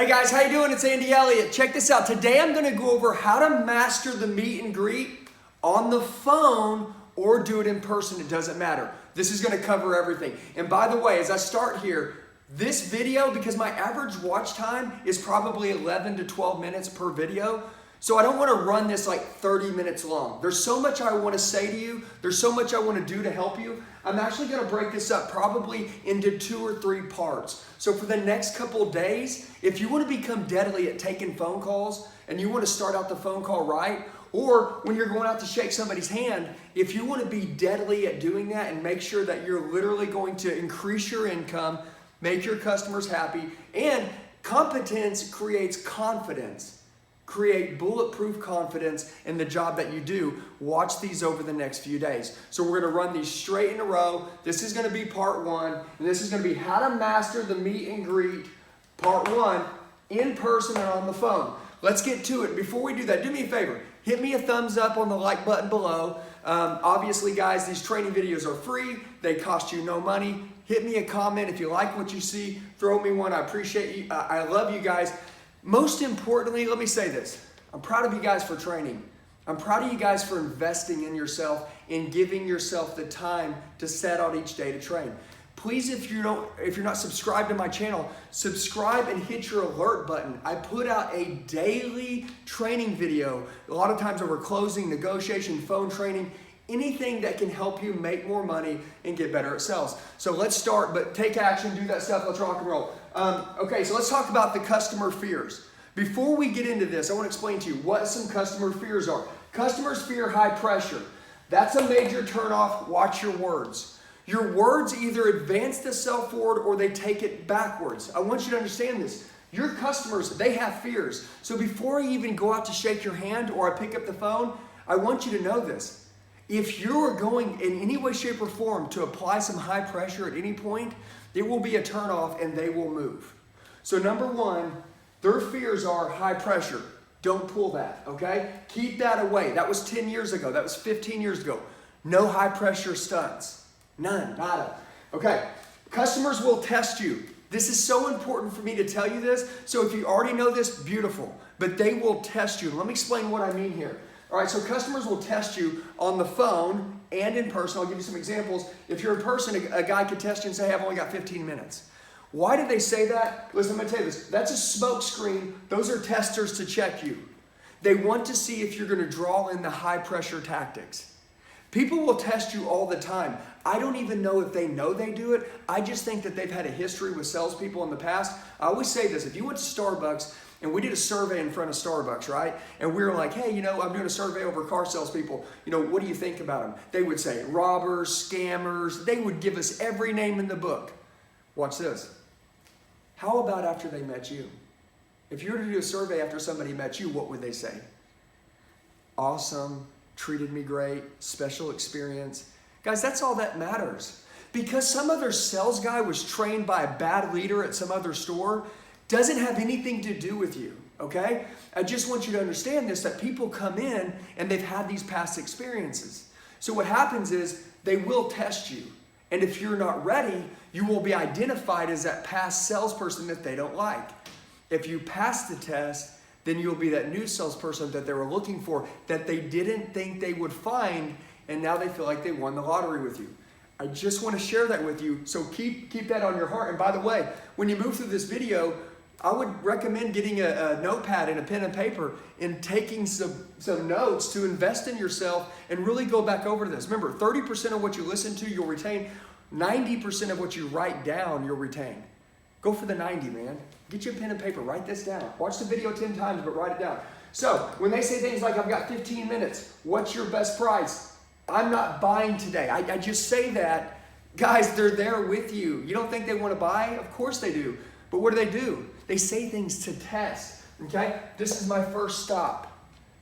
Hey guys, how you doing? It's Andy Elliott. Check this out. Today I'm going to go over how to master the meet and greet on the phone or do it in person. It doesn't matter. This is going to cover everything. And by the way, as I start here, this video, because my average watch time is probably 11 to 12 minutes per video, so I don't want to run this like 30 minutes long. There's so much I want to say to you. There's so much I want to do to help you. I'm actually going to break this up probably into 2 or 3 parts. So for the next couple days, if you want to become deadly at taking phone calls and you want to start out the phone call right, or when you're going out to shake somebody's hand, if you want to be deadly at doing that and make sure that you're literally going to increase your income, make your customers happy, and competence creates confidence. Create bulletproof confidence in the job that you do. Watch these over the next few days. So we're going to run these straight in a row. This is going to be part 1, and this is going to be how to master the meet and greet, part 1, in person and on the phone. Let's get to it. Before we do that, do me a favor. Hit me a thumbs up on the like button below. Obviously, guys, these training videos are free. They cost you no money. Hit me a comment if you like what you see. Throw me one. I appreciate you. I love you guys. Most importantly, let me say this. I'm proud of you guys for training. I'm proud of you guys for investing in yourself and giving yourself the time to set out each day to train. Please, if you're not subscribed to my channel, subscribe and hit your alert button. I put out a daily training video, a lot of times over closing, negotiation, phone training, anything that can help you make more money and get better at sales. So let's start, but take action, do that stuff, let's rock and roll. Okay, so let's talk about the customer fears. Before we get into this, I want to explain to you what some customer fears are. Customers fear high pressure. That's a major turnoff. Watch your words. Your words either advance the sell forward or they take it backwards. I want you to understand this. Your customers, they have fears. So before I even go out to shake your hand or I pick up the phone, I want you to know this. If you're going in any way, shape, or form to apply some high pressure at any point, it will be a turnoff and they will move. So number 1, their fears are high pressure. Don't pull that, okay? Keep that away. That was 10 years ago. That was 15 years ago. No high pressure stunts. None, nada. Okay, customers will test you. This is so important for me to tell you this. So if you already know this, beautiful. But they will test you. Let me explain what I mean here. All right, so customers will test you on the phone and in person. I'll give you some examples. If you're in person, a guy could test you and say, hey, I've only got 15 minutes. Why do they say that? Listen, I'm going to tell you this. That's a smoke screen. Those are testers to check you. They want to see if you're going to draw in the high pressure tactics. People will test you all the time. I don't even know if they know they do it. I just think that they've had a history with salespeople in the past. I always say this. If you went to Starbucks, and we did a survey in front of Starbucks, right? And we were like, hey, I'm doing a survey over car salespeople. What do you think about them? They would say robbers, scammers. They would give us every name in the book. Watch this. How about after they met you? If you were to do a survey after somebody met you, what would they say? Awesome, treated me great, special experience. Guys, that's all that matters. Because some other sales guy was trained by a bad leader at some other store, doesn't have anything to do with you, okay? I just want you to understand this, that people come in and they've had these past experiences. So what happens is they will test you. And if you're not ready, you will be identified as that past salesperson that they don't like. If you pass the test, then you'll be that new salesperson that they were looking for that they didn't think they would find, and now they feel like they won the lottery with you. I just want to share that with you, so keep that on your heart. And by the way, when you move through this video, I would recommend getting a notepad and a pen and paper and taking some notes to invest in yourself and really go back over this. Remember, 30% of what you listen to, you'll retain. 90% of what you write down, you'll retain. Go for the 90, man. Get your pen and paper. Write this down. Watch the video 10 times, but write it down. So when they say things like, I've got 15 minutes, what's your best price? I'm not buying today. I just say that. Guys, they're there with you. You don't think they want to buy? Of course they do. But what do? They say things to test, okay? This is my first stop.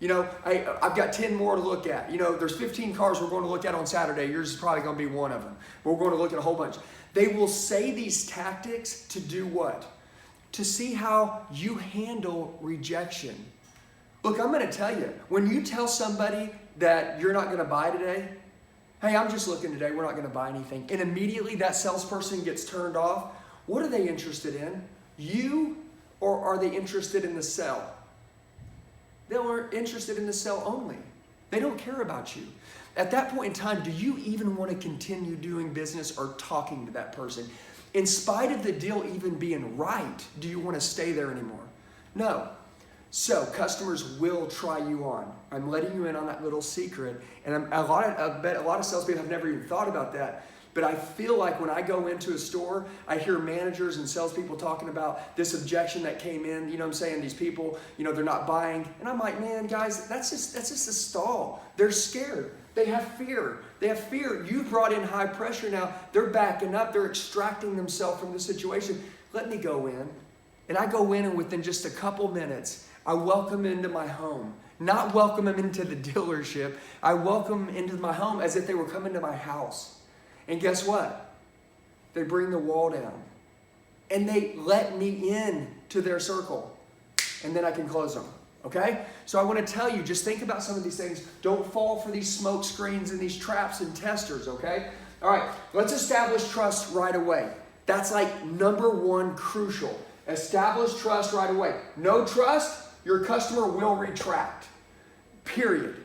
I've got 10 more to look at. There's 15 cars we're going to look at on Saturday. Yours is probably going to be one of them. But we're going to look at a whole bunch. They will say these tactics to do what? To see how you handle rejection. Look, I'm going to tell you, when you tell somebody that you're not going to buy today, hey, I'm just looking today, we're not going to buy anything, and immediately that salesperson gets turned off, what are they interested in? You Or are they interested in the sell? They are interested in the sell only. They don't care about you. At that point in time, do you even want to continue doing business or talking to that person? In spite of the deal even being right, do you want to stay there anymore? No. So customers will try you on. I'm letting you in on that little secret. And I bet a lot of salespeople have never even thought about that. But I feel like when I go into a store, I hear managers and salespeople talking about this objection that came in. You know what I'm saying? These people, they're not buying. And I'm like, man, guys, that's just a stall. They're scared. They have fear. They have fear. You brought in high pressure now. They're backing up. They're extracting themselves from the situation. Let me go in. And I go in, and within just a couple minutes, I welcome them into my home. Not welcome them into the dealership. I welcome them into my home as if they were coming to my house. And guess what? They bring the wall down. And they let me in to their circle. And then I can close them. Okay? So I want to tell you, just think about some of these things. Don't fall for these smoke screens and these traps and testers, okay? All right, let's establish trust right away. That's like number one crucial. Establish trust right away. No trust, your customer will retract. Period.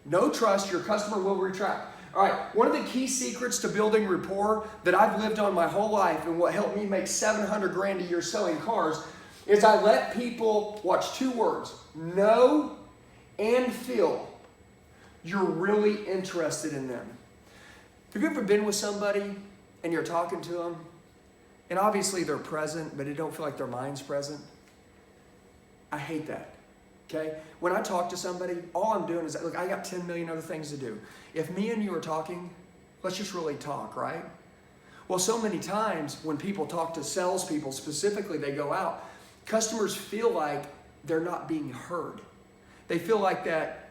No trust, your customer will retract. All right, one of the key secrets to building rapport that I've lived on my whole life and what helped me make $700,000 a year selling cars is I let people watch two words, know and feel you're really interested in them. Have you ever been with somebody and you're talking to them and obviously they're present, but it don't feel like their mind's present? I hate that. Okay? When I talk to somebody, all I'm doing is, look, I got 10 million other things to do. If me and you are talking, let's just really talk, right? Well, so many times when people talk to salespeople specifically, they go out, customers feel like they're not being heard. They feel like that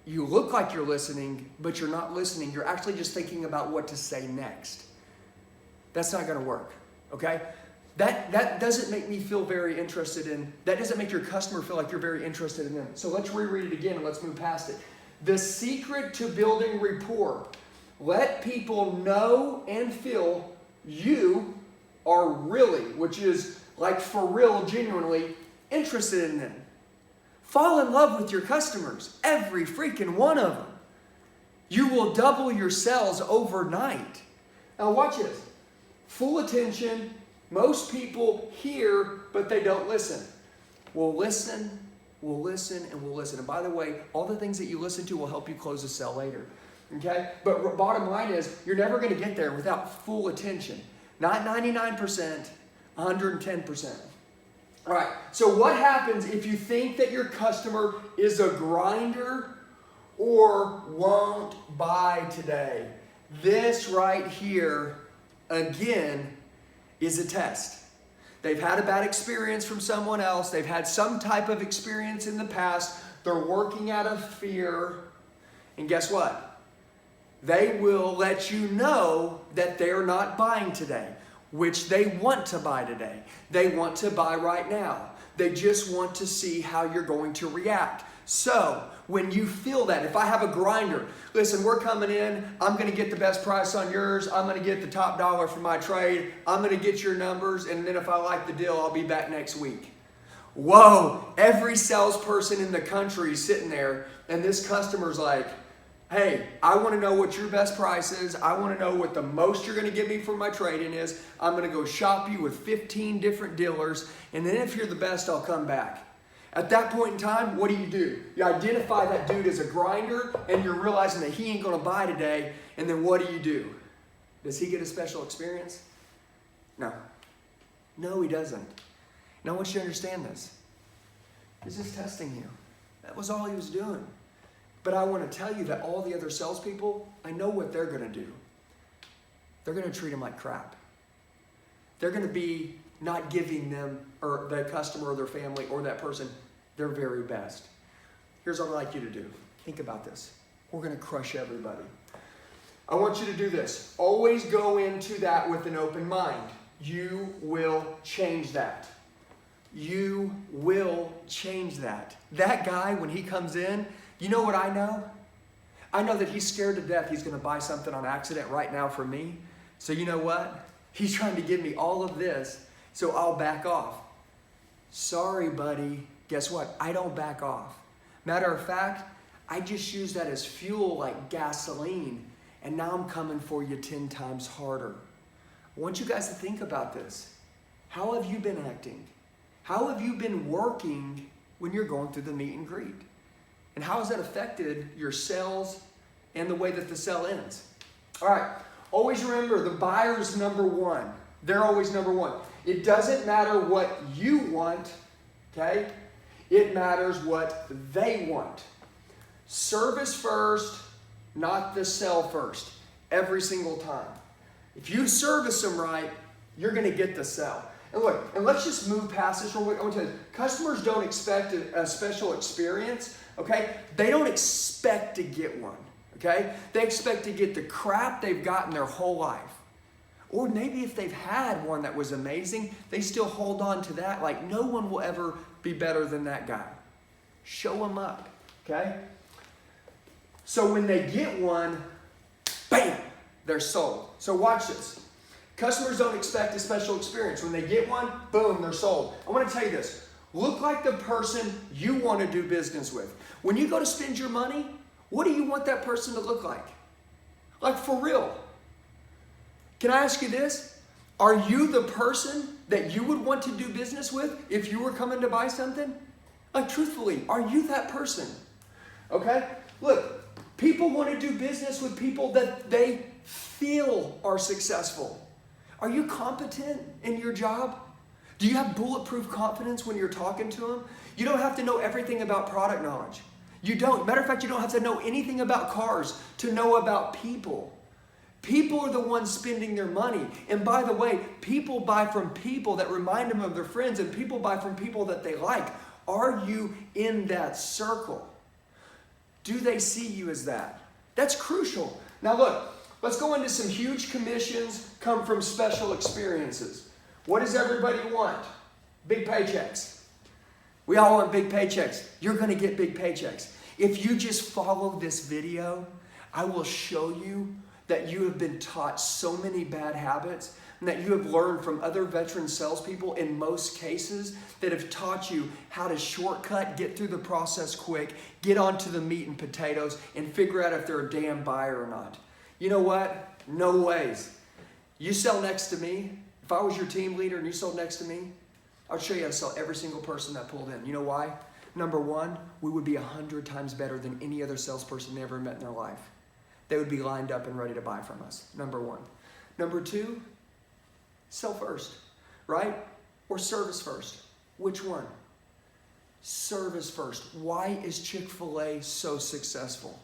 you look like you're listening, but you're not listening. You're actually just thinking about what to say next. That's not going to work, okay? That doesn't make me feel very interested in, that doesn't make your customer feel like you're very interested in them. So let's reread it again and let's move past it. The secret to building rapport. Let people know and feel you are really, which is like for real, genuinely interested in them. Fall in love with your customers, every freaking one of them. You will double your sales overnight. Now watch this. Full attention. Most people hear, but they don't listen. We'll listen, and we'll listen. And by the way, all the things that you listen to will help you close a sale later. Okay? But bottom line is, you're never going to get there without full attention. Not 99%, 110%. All right, so what happens if you think that your customer is a grinder or won't buy today? This right here, again, is a test. They've had a bad experience from someone else. They've had some type of experience in the past. They're working out of fear. And guess what? They will let you know that they're not buying today, which they want to buy today. They want to buy right now. They just want to see how you're going to react. So when you feel that, if I have a grinder, listen, we're coming in, I'm going to get the best price on yours, I'm going to get the top dollar for my trade, I'm going to get your numbers, and then if I like the deal, I'll be back next week. Whoa, every salesperson in the country is sitting there, and this customer's like, hey, I want to know what your best price is. I want to know what the most you're going to give me for my trade-in is. I'm going to go shop you with 15 different dealers, and then if you're the best, I'll come back. At that point in time, what do? You identify that dude as a grinder, and you're realizing that he ain't going to buy today, and then what do? Does he get a special experience? No. No, he doesn't. And I want you to understand this. He's just testing you. That was all he was doing. But I want to tell you that all the other salespeople, I know what they're going to do. They're going to treat him like crap. They're going to be not giving them, or the customer or their family or that person, their very best. Here's what I'd like you to do. Think about this. We're going to crush everybody. I want you to do this. Always go into that with an open mind. You will change that. You will change that. That guy, when he comes in, you know what I know? I know that he's scared to death he's going to buy something on accident right now from me. So you know what? He's trying to give me all of this, so I'll back off. Sorry, buddy. Guess what? I don't back off. Matter of fact, I just use that as fuel like gasoline, and now I'm coming for you 10 times harder. I want you guys to think about this. How have you been acting? How have you been working when you're going through the meet and greet? And how has that affected your sales and the way that the sale ends? All right, always remember the buyer's number one. They're always number one. It doesn't matter what you want, okay? It matters what they want. Service first, not the sell first, every single time. If you service them right, you're gonna get the sell. And look, and let's just move past this real quick. I want to tell you, customers don't expect a special experience, okay? They don't expect to get one, okay? They expect to get the crap they've gotten their whole life. Or maybe if they've had one that was amazing, they still hold on to that like no one will ever be better than that guy. Show them up, okay? So when they get one, bam, they're sold. So watch this. Customers don't expect a special experience. When they get one, boom, they're sold. I want to tell you this. Look like the person you want to do business with. When you go to spend your money, what do you want that person to look like? Like for real. Can I ask you this? Are you the person that you would want to do business with if you were coming to buy something? Like truthfully, are you that person? Okay? Look, people want to do business with people that they feel are successful. Are you competent in your job? Do you have bulletproof confidence when you're talking to them? You don't have to know everything about product knowledge. You don't. Matter of fact, you don't have to know anything about cars to know about people. People are the ones spending their money. And by the way, people buy from people that remind them of their friends, and people buy from people that they like. Are you in that circle? Do they see you as that? That's crucial. Now look, let's go into some huge commissions come from special experiences. What does everybody want? Big paychecks. We all want big paychecks. You're going to get big paychecks. If you just follow this video, I will show you that you have been taught so many bad habits and that you have learned from other veteran salespeople in most cases that have taught you how to shortcut, get through the process quick, get onto the meat and potatoes, and figure out if they're a damn buyer or not. You know what? No ways. You sell next to me. If I was your team leader and you sold next to me, I'd show you how to sell every single person that pulled in. You know why? Number one, we would be 100 times better than any other salesperson they ever met in their life. They would be lined up and ready to buy from us, number one. Number two, sell first, right? Or service first. Which one? Service first. Why is Chick-fil-A so successful?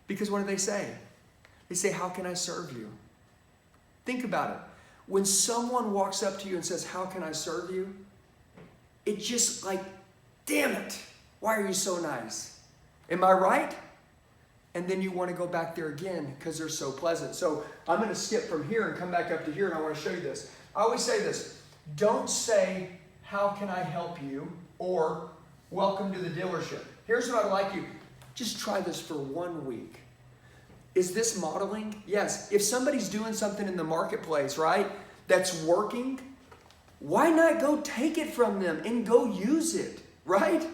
Because what do they say? They say, how can I serve you? Think about it. When someone walks up to you and says, how can I serve you? It's just like, damn it, why are you so nice? Am I right? And then you want to go back there again because they're so pleasant. So I'm going to skip from here and come back up to here, and I want to show you this. I always say this. Don't say, how can I help you? Or, welcome to the dealership. Here's what I'd like you. Just try this for 1 week. Is this modeling? Yes. If somebody's doing something in the marketplace, right, that's working, why not go take it from them and go use it, right?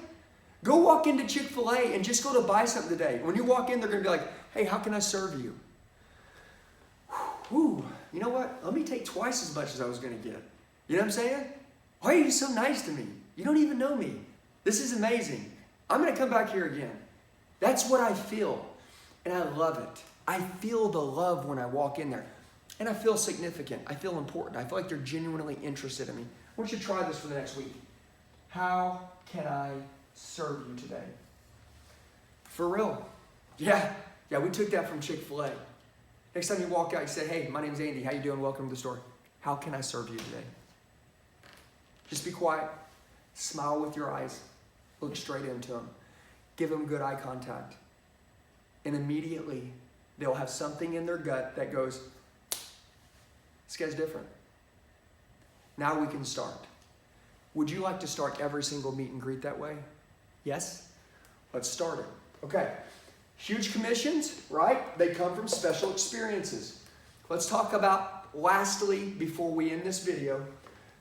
Go walk into Chick-fil-A and just go to buy something today. When you walk in, they're going to be like, hey, how can I serve you? Whew, you know what? Let me take twice as much as I was going to get. You know what I'm saying? Why are you so nice to me? You don't even know me. This is amazing. I'm going to come back here again. That's what I feel, and I love it. I feel the love when I walk in there, and I feel significant. I feel important. I feel like they're genuinely interested in me. I want you to try this for the next week. How can I serve you today? For real. Yeah, we took that from Chick-fil-A. Next time you walk out, you say, hey, my name's Andy. How you doing? Welcome to the store. How can I serve you today? Just be quiet. Smile with your eyes. Look straight into them. Give them good eye contact. And immediately, they'll have something in their gut that goes, this guy's different. Now we can start. Would you like to start every single meet and greet that way? Yes? Let's start it. Okay. Huge commissions, right? They come from special experiences. Let's talk about, lastly, before we end this video,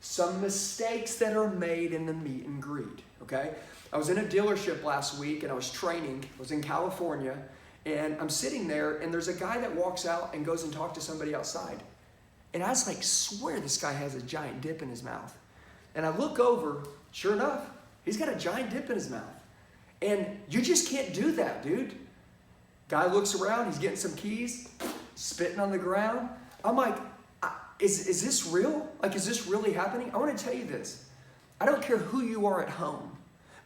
Some mistakes that are made in the meet and greet, okay? I was in a dealership last week and I was training. I was in California and I'm sitting there and there's a guy that walks out and goes and talks to somebody outside. And I was like, swear this guy has a giant dip in his mouth. And I look over, sure enough, he's got a giant dip in his mouth. And you just can't do that, dude. Guy looks around, he's getting some keys, spitting on the ground. I'm like, is this real? Like, is this really happening? I want to tell you this. I don't care who you are at home,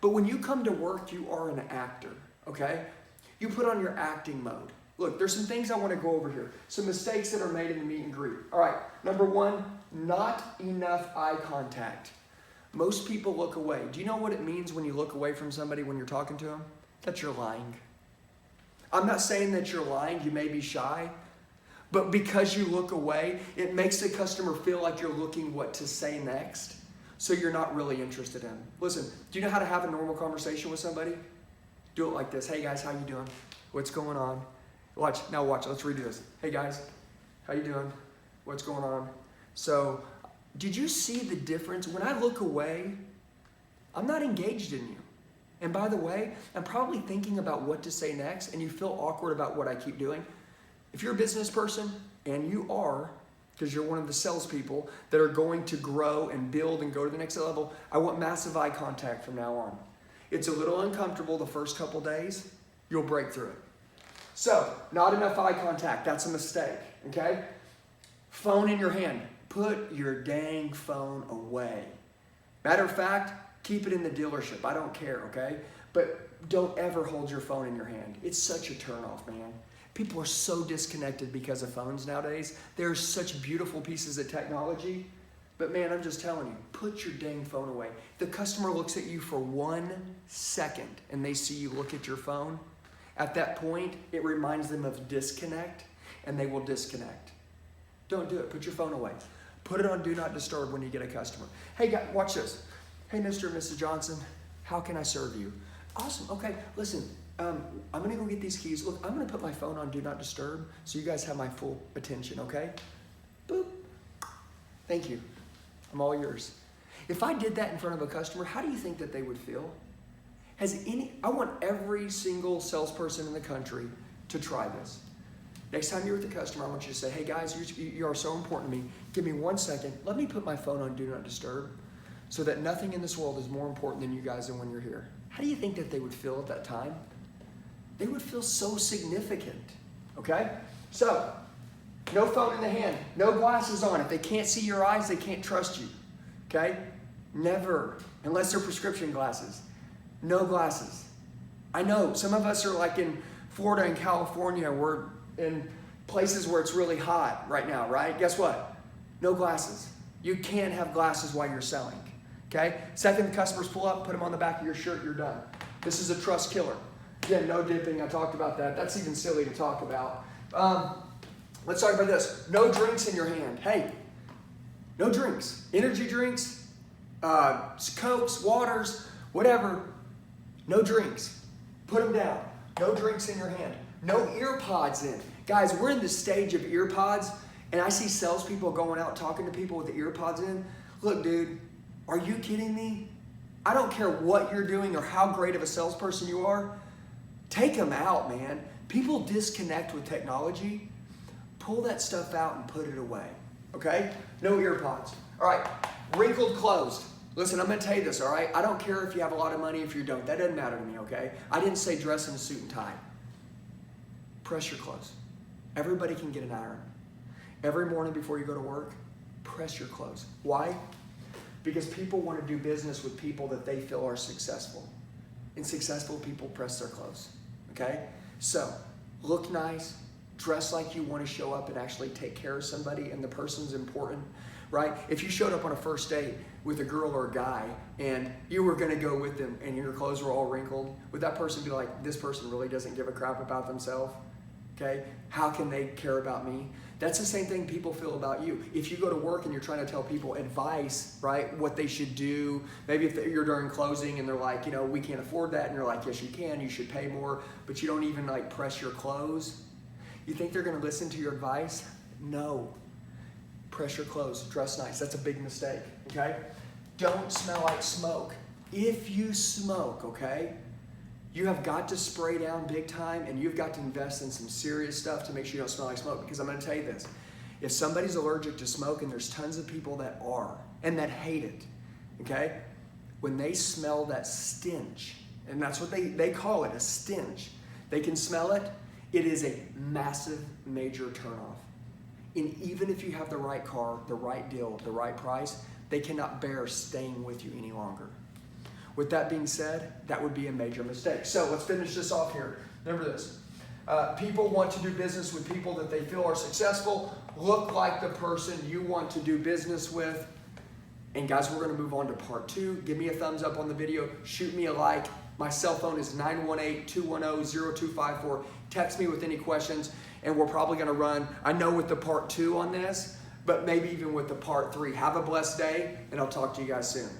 but when you come to work, you are an actor, okay? You put on your acting mode. Look, there's some things I want to go over here. Some mistakes that are made in the meet and greet. All right, number one, not enough eye contact. Most people look away. Do you know what it means when you look away from somebody when you're talking to them? That you're lying. I'm not saying that you're lying. You may be shy. But because you look away, it makes the customer feel like you're looking what to say next. So you're not really interested in them. Listen, do you know how to have a normal conversation with somebody? Do it like this. Hey guys, how you doing? What's going on? Watch, let's redo this. Hey guys, how you doing? What's going on? So, did you see the difference? When I look away, I'm not engaged in you. And by the way, I'm probably thinking about what to say next and you feel awkward about what I keep doing. If you're a business person, and you are, because you're one of the salespeople that are going to grow and build and go to the next level, I want massive eye contact from now on. It's a little uncomfortable the first couple days. You'll break through it. So, not enough eye contact. That's a mistake, okay? Phone in your hand. Put your dang phone away. Matter of fact, keep it in the dealership. I don't care, okay? But don't ever hold your phone in your hand. It's such a turnoff, man. People are so disconnected because of phones nowadays. There's such beautiful pieces of technology. But man, I'm just telling you, put your dang phone away. The customer looks at you for 1 second and they see you look at your phone. At that point, it reminds them of disconnect and they will disconnect. Don't do it. Put your phone away. Put it on Do Not Disturb when you get a customer. Hey, guys, watch this. Hey, Mr. and Mrs. Johnson, how can I serve you? Awesome. Okay, listen. I'm going to go get these keys. Look, I'm going to put my phone on Do Not Disturb so you guys have my full attention, okay? Boop. Thank you. I'm all yours. If I did that in front of a customer, how do you think that they would feel? I want every single salesperson in the country to try this. Next time you're with the customer, I want you to say, hey guys, you are so important to me. Give me 1 second. Let me put my phone on Do Not Disturb so that nothing in this world is more important than you guys and when you're here. How do you think that they would feel at that time? They would feel so significant, okay? So, no phone in the hand, no glasses on. If they can't see your eyes, they can't trust you, okay? Never, unless they're prescription glasses. No glasses. I know, some of us are like in Florida and California. We're in places where it's really hot right now, right? Guess what? No glasses. You can't have glasses while you're selling, okay? Second, the customers pull up, put them on the back of your shirt, you're done. This is a trust killer. Again, no dipping, I talked about that. That's even silly to talk about. Let's talk about this. No drinks in your hand. Hey, no drinks. Energy drinks, Cokes, waters, whatever. No drinks. Put them down. No drinks in your hand. No ear pods in. Guys, we're in the stage of ear pods, and I see salespeople going out talking to people with the ear pods in. Look, dude, are you kidding me? I don't care what you're doing or how great of a salesperson you are. Take them out, man. People disconnect with technology. Pull that stuff out and put it away, okay? No ear pods. All right, wrinkled closed. Listen, I'm gonna tell you this, all right? I don't care if you have a lot of money, if you don't. That doesn't matter to me, okay? I didn't say dress in a suit and tie. Press your clothes. Everybody can get an iron. Every morning before you go to work, press your clothes. Why? Because people want to do business with people that they feel are successful. And successful people press their clothes, okay? So, look nice, dress like you want to show up and actually take care of somebody and the person's important, right? If you showed up on a first date with a girl or a guy and you were going to go with them and your clothes were all wrinkled, would that person be like, this person really doesn't give a crap about themselves? Okay? How can they care about me? That's the same thing people feel about you. If you go to work and you're trying to tell people advice, right, what they should do, maybe if you're during closing and they're like, you know, we can't afford that, and you're like, yes, you can, you should pay more, but you don't even like press your clothes. You think they're going to listen to your advice? No. Press your clothes, dress nice. That's a big mistake, okay? Don't smell like smoke. If you smoke, okay, you have got to spray down big time, and you've got to invest in some serious stuff to make sure you don't smell like smoke, because I'm gonna tell you this. If somebody's allergic to smoke, and there's tons of people that are, and that hate it, okay? When they smell that stench, and that's what they call it, a stench, they can smell it, it is a massive, major turnoff. And even if you have the right car, the right deal, the right price, they cannot bear staying with you any longer. With that being said, that would be a major mistake. So let's finish this off here. Remember this. People want to do business with people that they feel are successful. Look like the person you want to do business with. And guys, we're going to move on to part 2. Give me a thumbs up on the video. Shoot me a like. My cell phone is 918-210-0254. Text me with any questions. And we're probably going to run, I know, with the part 2 on this, but maybe even with the part 3. Have a blessed day, and I'll talk to you guys soon.